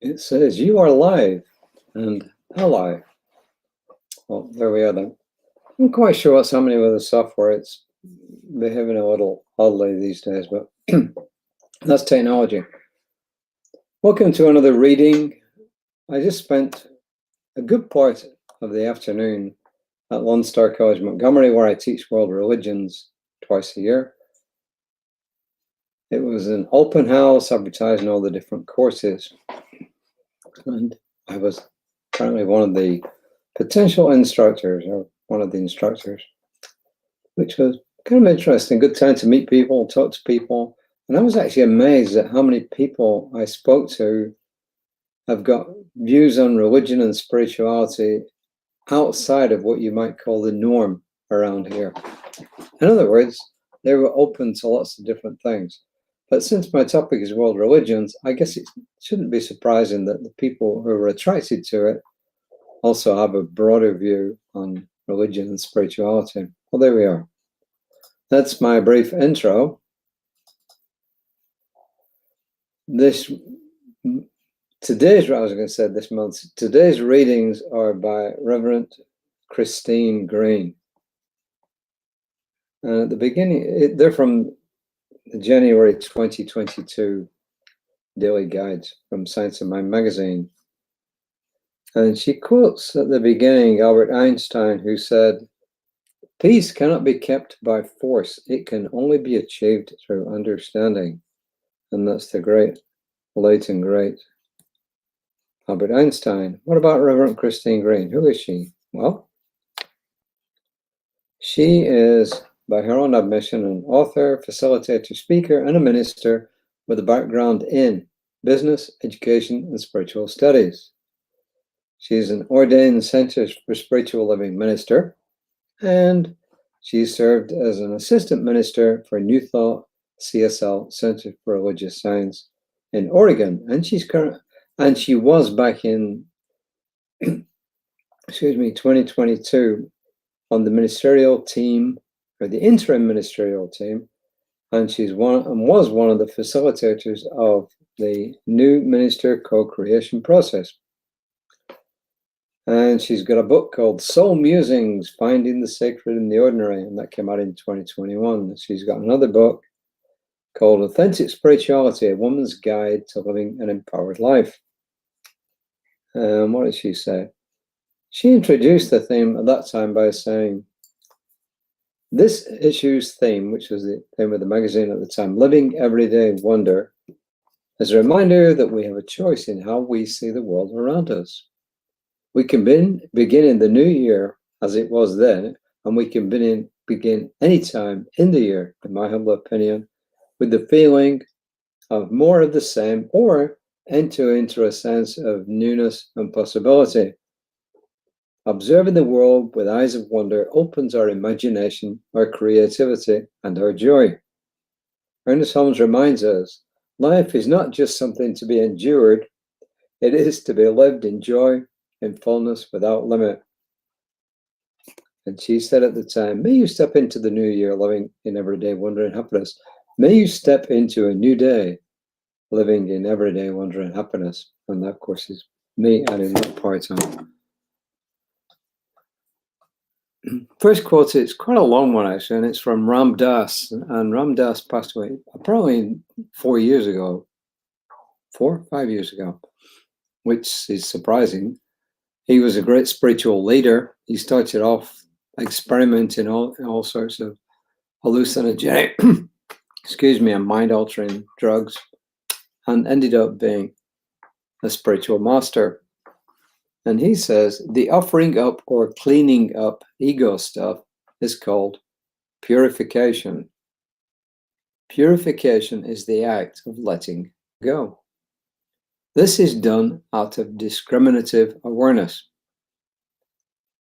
It says you are live and alive. Well, there we are then. I'm quite sure what's happening with the software. It's behaving a little oddly these days, but that's technology. Welcome to another reading. I just spent a good part of the afternoon at Lone Star College, Montgomery, where I teach world religions twice a year. It was an open house advertising all the different courses. And I was apparently one of the potential instructors, or one of the instructors, which was kind of interesting. Good time to meet people, talk to people. And I was actually amazed at how many people I spoke to have got views on religion and spirituality outside of what you might call the norm around here. In other words, they were open to lots of different things. But since my topic is world religions, I guess it shouldn't be surprising that the people who are attracted to it also have a broader view on religion and spirituality. Well, there we are. That's my brief intro. Today's readings are by Reverend Christine Green. And at the beginning, they're from the January 2022 daily guides from Science of Mind magazine. And she quotes at the beginning Albert Einstein, who said, "Peace cannot be kept by force. It can only be achieved through understanding." And that's the great, late and great Albert Einstein. What about Reverend Christine Green? Who is she? Well, she is, by her own admission, an author, facilitator, speaker, and a minister with a background in business, education, and spiritual studies. She is an ordained Centers for Spiritual Living minister, and she served as an assistant minister for New Thought CSL, Center for Religious Science, in Oregon. And she was back in 2022 on the ministerial team, or the interim ministerial team, and was one of the facilitators of the new minister co-creation process. And she's got a book called Soul Musings, Finding the Sacred in the Ordinary, and that came out in 2021. She's got another book called Authentic Spirituality, A Woman's Guide to Living an Empowered Life. What did she say? She introduced the theme at that time by saying, this issue's theme, which was the theme of the magazine at the time, Living Everyday Wonder, is a reminder that we have a choice in how we see the world around us. We can begin in the new year as it was then, and we can begin any time in the year, in my humble opinion, with the feeling of more of the same, or enter into a sense of newness and possibility. Observing the world with eyes of wonder opens our imagination, our creativity, and our joy. Ernest Holmes reminds us, life is not just something to be endured, it is to be lived in joy, in fullness, without limit. And she said at the time, may you step into the new year living in everyday wonder and happiness. May you step into a new day living in everyday wonder and happiness. And that, of course, is me adding that part on. First quote, it's quite a long one actually, and it's from Ram Dass. And Ram Dass passed away probably 5 years ago, which is surprising. He was a great spiritual leader. He started off experimenting all sorts of hallucinogenic, and mind-altering drugs, and ended up being a spiritual master. And he says, the offering up or cleaning up ego stuff is called purification. Purification is the act of letting go. This is done out of discriminative awareness.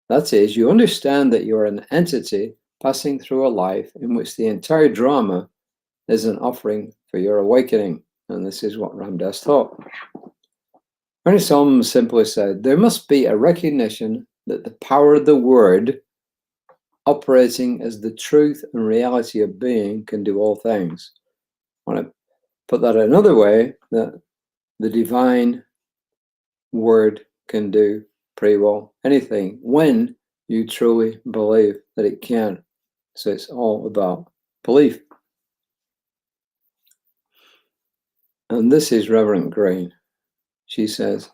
That is, you understand that you're an entity passing through a life in which the entire drama is an offering for your awakening. And this is what Ram Dass taught. Ernest Holmes simply said, there must be a recognition that the power of the word, operating as the truth and reality of being, can do all things. I want to put that another way, that the divine word can do pretty well anything when you truly believe that it can. So it's all about belief. And this is Reverend Green. She says,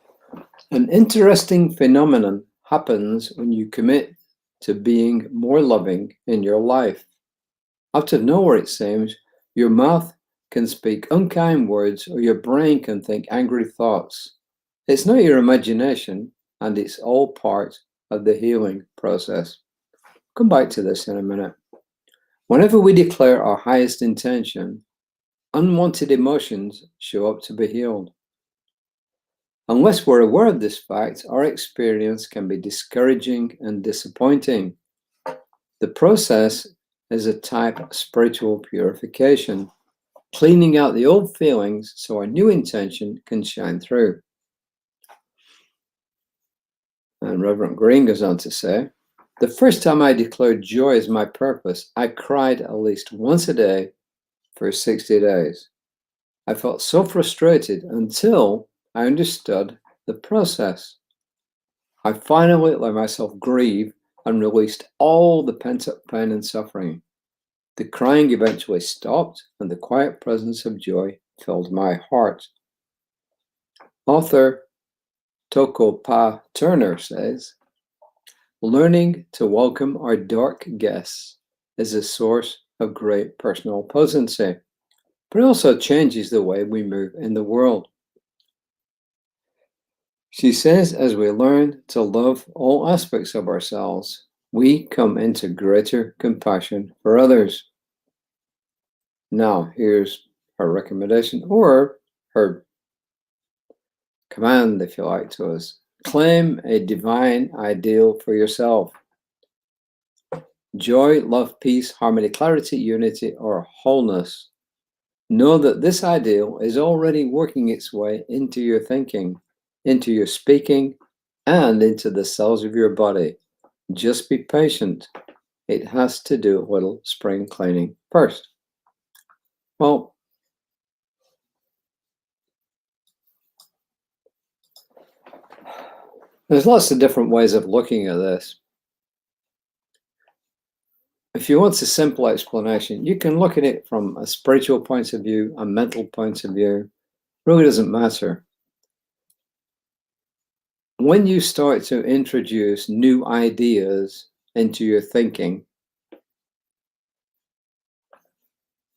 an interesting phenomenon happens when you commit to being more loving in your life. Out of nowhere, it seems, your mouth can speak unkind words or your brain can think angry thoughts. It's not your imagination, and it's all part of the healing process. Come back to this in a minute. Whenever we declare our highest intention, unwanted emotions show up to be healed. Unless we're aware of this fact, our experience can be discouraging and disappointing. The process is a type of spiritual purification, cleaning out the old feelings so our new intention can shine through. And Reverend Green goes on to say, the first time I declared joy as my purpose, I cried at least once a day for 60 days. I felt so frustrated until I understood the process. I finally let myself grieve and released all the pent-up pain and suffering. The crying eventually stopped, and the quiet presence of joy filled my heart. Author Toko Pa Turner says, learning to welcome our dark guests is a source of great personal potency, but it also changes the way we move in the world. She says, as we learn to love all aspects of ourselves, we come into greater compassion for others. Now, here's her recommendation, or her command, if you like, to us. Claim a divine ideal for yourself. Joy, love, peace, harmony, clarity, unity, or wholeness. Know that this ideal is already working its way into your thinking, into your speaking, and into the cells of your body. Just be patient. It has to do a little spring cleaning first. Well, there's lots of different ways of looking at this. If you want a simple explanation, you can look at it from a spiritual point of view, a mental point of view. It really doesn't matter. When you start to introduce new ideas into your thinking,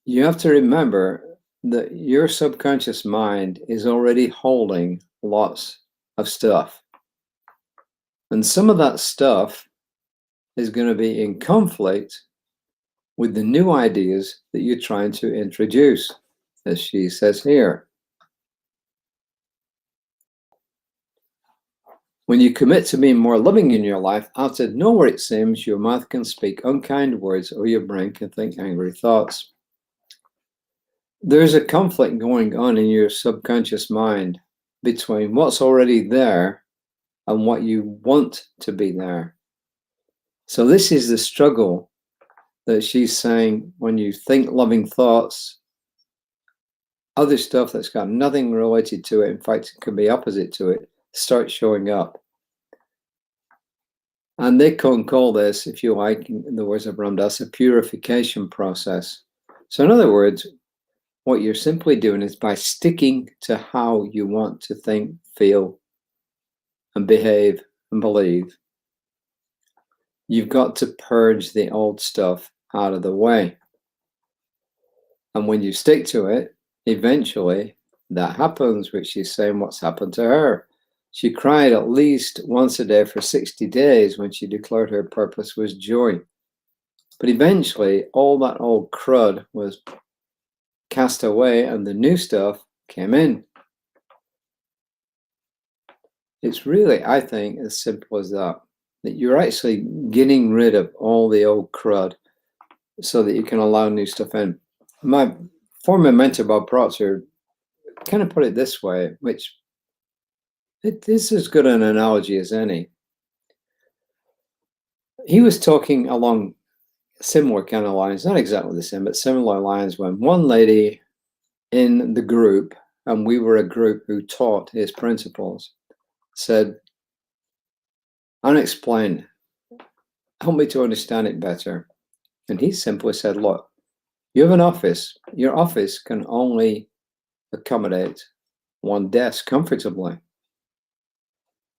you have to remember that your subconscious mind is already holding lots of stuff. And some of that stuff is going to be in conflict with the new ideas that you're trying to introduce, as she says here. When you commit to being more loving in your life, out of nowhere it seems your mouth can speak unkind words or your brain can think angry thoughts. There's a conflict going on in your subconscious mind between what's already there and what you want to be there. So this is the struggle that she's saying. When you think loving thoughts, other stuff that's got nothing related to it, in fact, it could be opposite to it, starts showing up. And they can call this, if you like, in the words of Ram Dass, a purification process. So in other words, what you're simply doing is by sticking to how you want to think, feel, and behave and believe, you've got to purge the old stuff out of the way. And when you stick to it, eventually that happens, which she's saying what's happened to her. She cried at least once a day for 60 days when she declared her purpose was joy. But eventually, all that old crud was cast away and the new stuff came in. It's really, I think, as simple as that you're actually getting rid of all the old crud so that you can allow new stuff in. My former mentor, Bob Proctor, kind of put it this way, which it is as good an analogy as any. He was talking along similar kind of lines, not exactly the same, but similar lines, when one lady in the group, and we were a group who taught his principles, said, unexplained, help me to understand it better. And he simply said, look, you have an office. Your office can only accommodate one desk comfortably.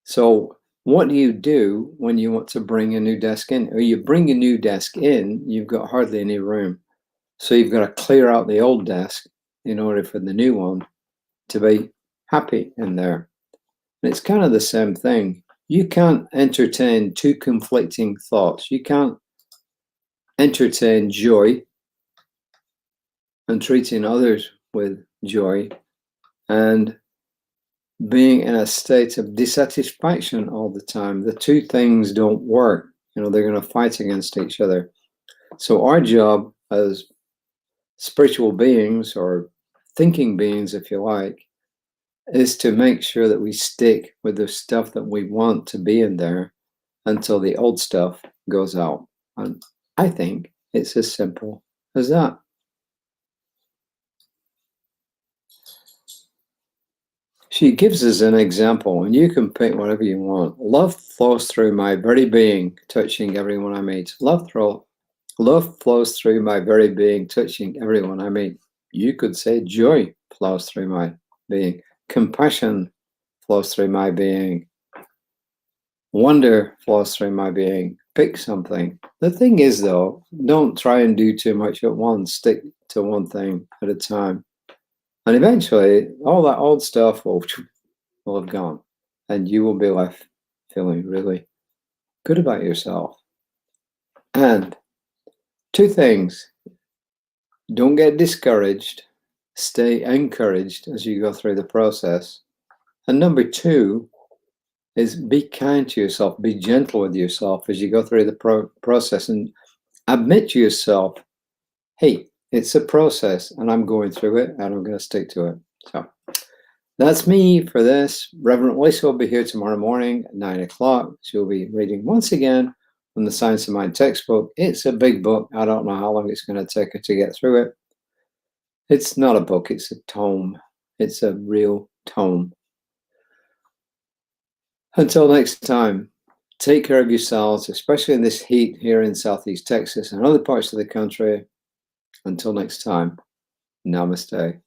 So what do you do when you want to bring a new desk in? Or you bring a new desk in, you've got hardly any room. So you've got to clear out the old desk in order for the new one to be happy in there. And it's kind of the same thing. You can't entertain two conflicting thoughts. You can't entertain joy and treating others with joy and being in a state of dissatisfaction all the time. The two things don't work. They're going to fight against each other. So our job as spiritual beings, or thinking beings, if you like, is to make sure that we stick with the stuff that we want to be in there until the old stuff goes out. And I think it's as simple as that. She gives us an example, and you can pick whatever you want. Love flows through my very being, touching everyone I meet. Love flows through my very being, touching everyone I meet. You could say joy flows through my being. Compassion flows through my being. Wonder flows through my being. Pick something. The thing is, though, don't try and do too much at once. Stick to one thing at a time. And eventually, all that old stuff will have gone. And you will be left feeling really good about yourself. And two things. Don't get discouraged. Stay encouraged as you go through the process. And number two is be kind to yourself. Be gentle with yourself as you go through the process, and admit to yourself, hey, it's a process and I'm going through it and I'm going to stick to it. So that's me for this. Reverend Lisa will be here tomorrow morning at 9 o'clock. She'll be reading once again from the Science of Mind textbook. It's a big book. I don't know how long it's going to take her to get through it. It's not a book, it's a tome. It's a real tome. Until next time, take care of yourselves, especially in this heat here in Southeast Texas and other parts of the country. Until next time, namaste.